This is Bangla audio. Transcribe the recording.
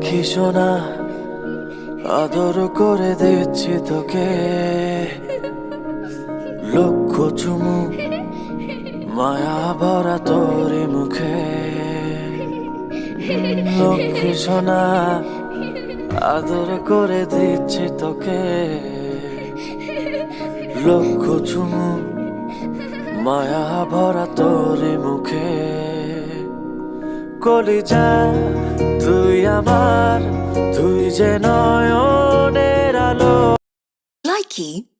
লক্ষ্মী সোনা আদর করে দিচ্ছি তোকে, লক্ষ চুমু মায়া ভরা তোরি মুখে। লক্ষ্মী সোনা আদর করে দিচ্ছি তোকে, লক্ষ চুমু মায়া ভরা তোরি মুখে। কলিজা তুই আমার, তুই যে নয়নের আলো। Likey